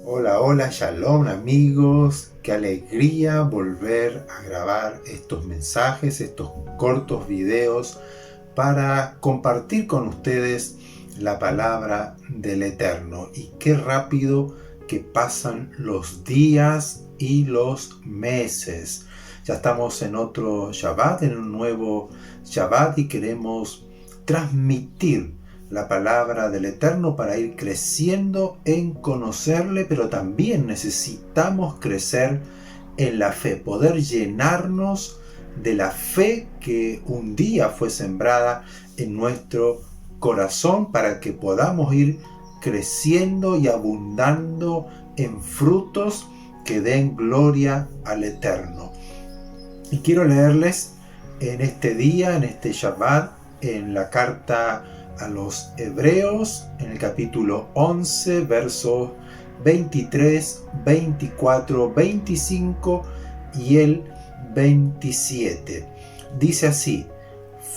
Hola, hola, shalom amigos, qué alegría volver a grabar estos mensajes, estos cortos videos para compartir con ustedes la palabra del Eterno. Y qué rápido que pasan los días y los meses. Ya estamos en otro Shabbat, en un nuevo Shabbat y queremos transmitir la palabra del Eterno para ir creciendo en conocerle, pero también necesitamos crecer en la fe, poder llenarnos de la fe que un día fue sembrada en nuestro corazón para que podamos ir creciendo y abundando en frutos que den gloria al Eterno. Y quiero leerles en este día, en este Shabbat, en la carta a los Hebreos, en el capítulo 11, versos 23, 24, 25 y el 27. Dice así: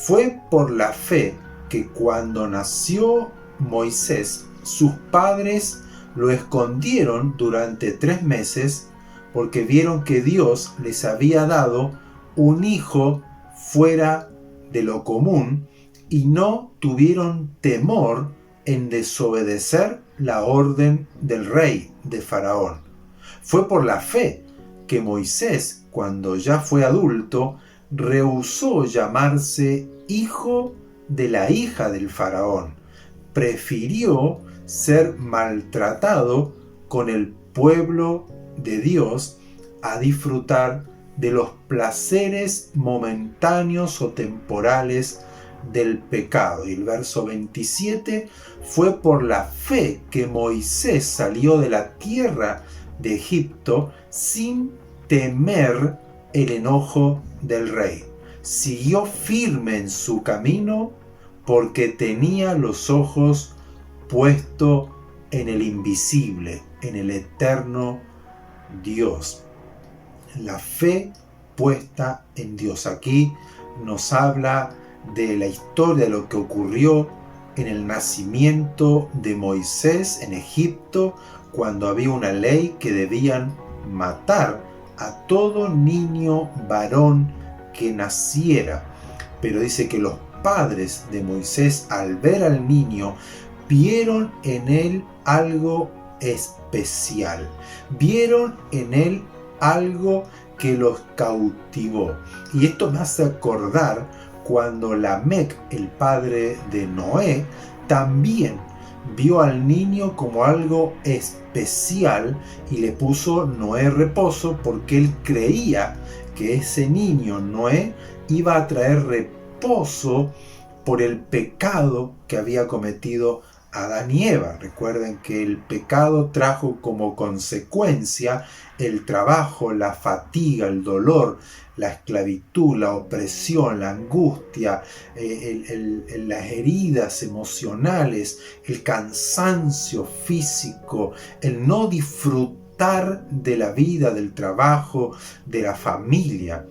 fue por la fe que cuando nació Moisés, sus padres lo escondieron durante 3 meses porque vieron que Dios les había dado un hijo fuera de lo común y no tuvieron temor en desobedecer la orden del rey de Faraón. Fue por la fe que Moisés, cuando ya fue adulto, rehusó llamarse hijo de la hija del Faraón. Prefirió ser maltratado con el pueblo de Dios a disfrutar de los placeres momentáneos o temporales del pecado. Y el verso 27: fue por la fe que Moisés salió de la tierra de Egipto sin temer el enojo del rey. Siguió firme en su camino porque tenía los ojos puestos en el invisible, en el eterno Dios. La fe puesta en Dios. Aquí nos habla de la historia de lo que ocurrió en el nacimiento de Moisés en Egipto, cuando había una ley que debían matar a todo niño varón que naciera. Pero dice que los padres de Moisés, al ver al niño, vieron en él algo especial. Vieron en él algo que los cautivó. Y esto me hace acordar cuando Lamec, el padre de Noé, también vio al niño como algo especial y le puso Noé reposo, porque él creía que ese niño Noé iba a traer reposo por el pecado que había cometido Adán y Eva. Recuerden que el pecado trajo como consecuencia el trabajo, la fatiga, el dolor, la esclavitud, la opresión, la angustia, las heridas emocionales, el cansancio físico, el no disfrutar de la vida, del trabajo, de la familia.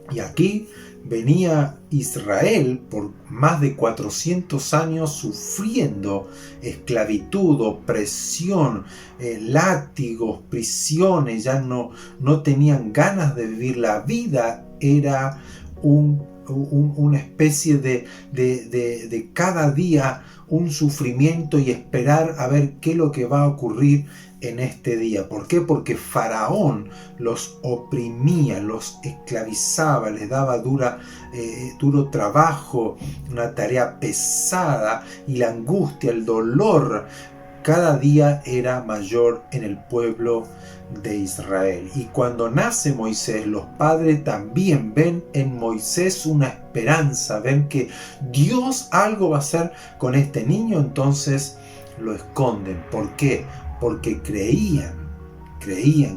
Y aquí venía Israel por más de 400 años sufriendo esclavitud, opresión, látigos, prisiones. Ya no tenían ganas de vivir. La vida era una especie de cada día un sufrimiento y esperar a ver qué es lo que va a ocurrir en este día. ¿Por qué? Porque Faraón los oprimía, los esclavizaba, les daba duro trabajo, una tarea pesada, y la angustia, el dolor cada día era mayor en el pueblo de Israel. Y cuando nace Moisés, los padres también ven en Moisés una esperanza, ven que Dios algo va a hacer con este niño, entonces lo esconden. ¿Por qué? Porque creían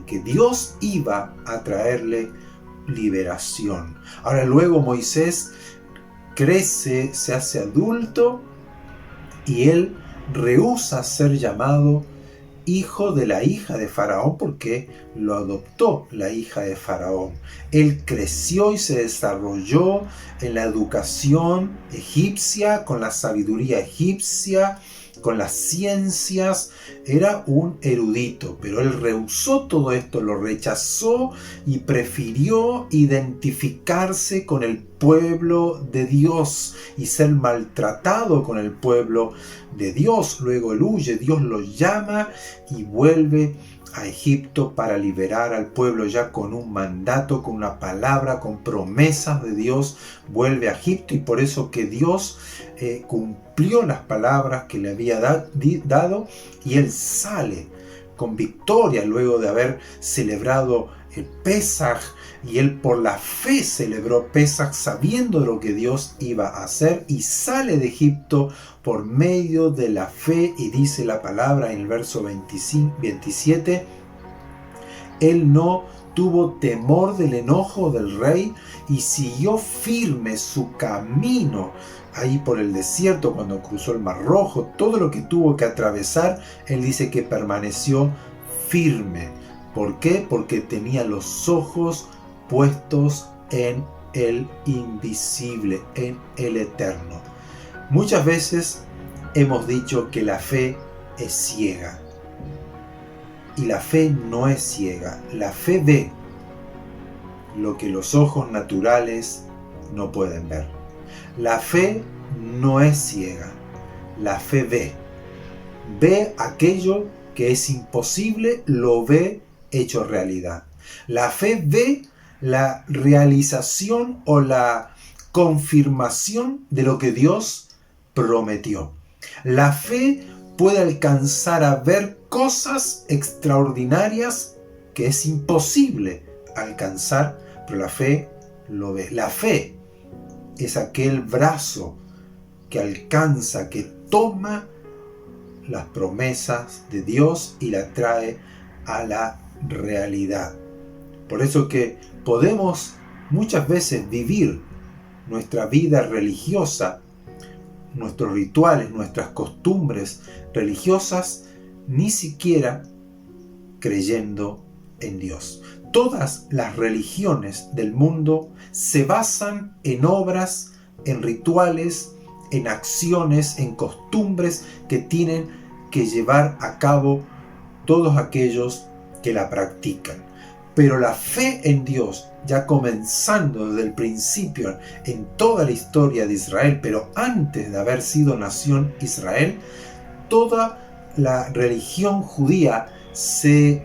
que Dios iba a traerle liberación. Ahora luego Moisés crece, se hace adulto y él rehúsa ser llamado hijo de la hija de Faraón porque lo adoptó la hija de Faraón. Él creció y se desarrolló en la educación egipcia, con la sabiduría egipcia, con las ciencias, era un erudito, pero él rehusó todo esto, lo rechazó y prefirió identificarse con el pueblo de Dios y ser maltratado con el pueblo de Dios. Luego él huye, Dios lo llama y vuelve a Egipto para liberar al pueblo ya con un mandato, con una palabra, con promesas de Dios. Vuelve a Egipto y por eso que Dios cumplió las palabras que le había dado y él sale con victoria luego de haber celebrado el Pesaj, y él por la fe celebró Pesaj sabiendo de lo que Dios iba a hacer y sale de Egipto por medio de la fe. Y dice la palabra en el verso 27, él no tuvo temor del enojo del rey y siguió firme su camino ahí por el desierto cuando cruzó el Mar Rojo. Todo lo que tuvo que atravesar, él dice que permaneció firme. ¿Por qué? Porque tenía los ojos puestos en el invisible, en el eterno. Muchas veces hemos dicho que la fe es ciega. Y la fe no es ciega. La fe ve lo que los ojos naturales no pueden ver. La fe no es ciega. La fe ve. Ve aquello que es imposible, lo ve hecho realidad. La fe ve la realización o la confirmación de lo que Dios prometió. La fe puede alcanzar a ver cosas extraordinarias que es imposible alcanzar, pero la fe lo ve. La fe es aquel brazo que alcanza, que toma las promesas de Dios y la trae a la realidad. Por eso que podemos muchas veces vivir nuestra vida religiosa, nuestros rituales, nuestras costumbres religiosas, ni siquiera creyendo en Dios. Todas las religiones del mundo se basan en obras, en rituales, en acciones, en costumbres que tienen que llevar a cabo todos aquellos que la practican. Pero la fe en Dios, ya comenzando desde el principio en toda la historia de Israel, pero antes de haber sido nación Israel, toda la religión judía se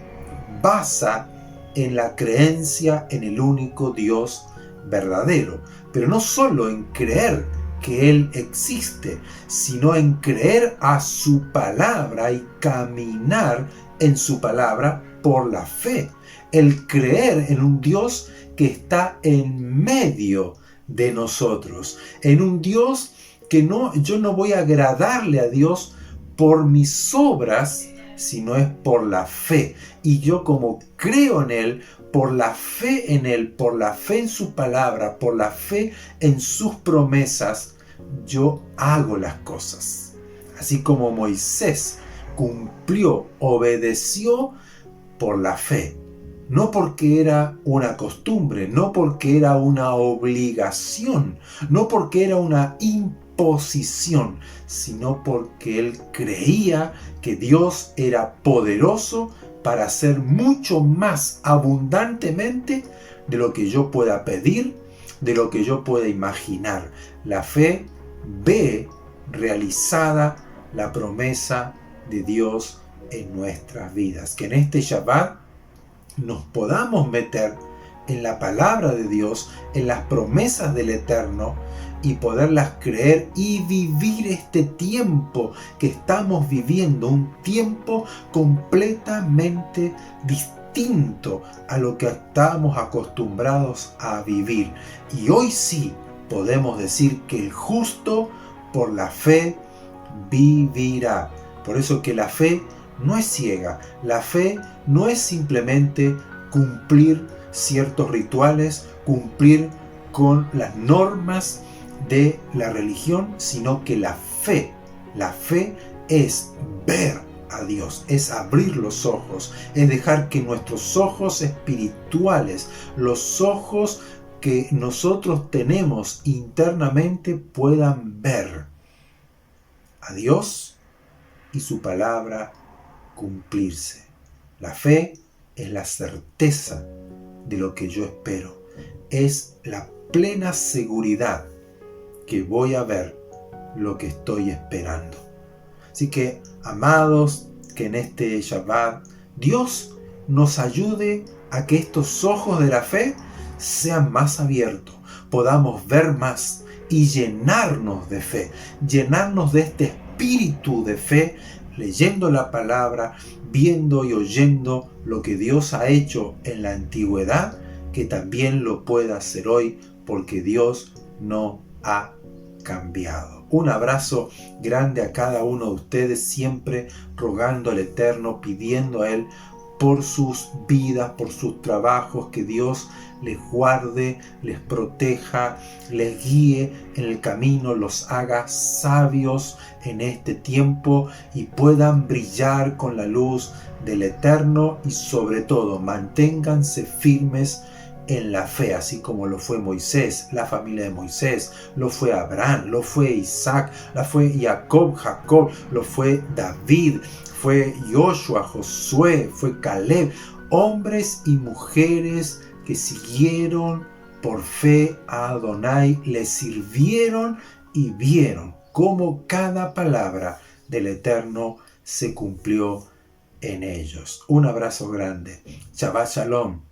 basa en la creencia en el único Dios verdadero. Pero no solo en creer que Él existe, sino en creer a su palabra y caminar en su palabra por la fe. El creer en un Dios que está en medio de nosotros, en un Dios que yo no voy a agradarle a Dios por mis obras, sino es por la fe. Y yo, como creo en Él, por la fe en Él, por la fe en su palabra, por la fe en sus promesas, yo hago las cosas. Así como Moisés cumplió, obedeció por la fe. No porque era una costumbre, no porque era una obligación, no porque era una imposición, sino porque él creía que Dios era poderoso para hacer mucho más abundantemente de lo que yo pueda pedir, de lo que yo pueda imaginar. La fe ve realizada la promesa de Dios en nuestras vidas. Que en este Shabbat nos podamos meter en la palabra de Dios, en las promesas del Eterno, y poderlas creer y vivir este tiempo que estamos viviendo, un tiempo completamente distinto a lo que estábamos acostumbrados a vivir. Y hoy sí podemos decir que el justo por la fe vivirá. Por eso que la fe no es ciega, la fe no es simplemente cumplir ciertos rituales, cumplir con las normas de la religión, sino que la fe es ver a Dios, es abrir los ojos, es dejar que nuestros ojos espirituales, los ojos que nosotros tenemos internamente, puedan ver a Dios y su palabra cumplirse. La fe es la certeza de lo que yo espero. Es la plena seguridad que voy a ver lo que estoy esperando. Así que, amados, que en este Shabbat Dios nos ayude a que estos ojos de la fe sean más abiertos, podamos ver más y llenarnos de fe, llenarnos de este espíritu de fe, leyendo la palabra, viendo y oyendo lo que Dios ha hecho en la antigüedad, que también lo pueda hacer hoy, porque Dios no ha cambiado. Un abrazo grande a cada uno de ustedes, siempre rogando al Eterno, pidiendo a Él por sus vidas, por sus trabajos, que Dios les guarde, les proteja, les guíe en el camino, los haga sabios en este tiempo y puedan brillar con la luz del Eterno y sobre todo manténganse firmes en la fe, así como lo fue Moisés, la familia de Moisés, lo fue Abraham, lo fue Isaac, lo fue Jacob, lo fue David, fue Joshua, Josué, fue Caleb, hombres y mujeres que siguieron por fe a Adonai, le sirvieron y vieron cómo cada palabra del Eterno se cumplió en ellos. Un abrazo grande. Shabbat Shalom.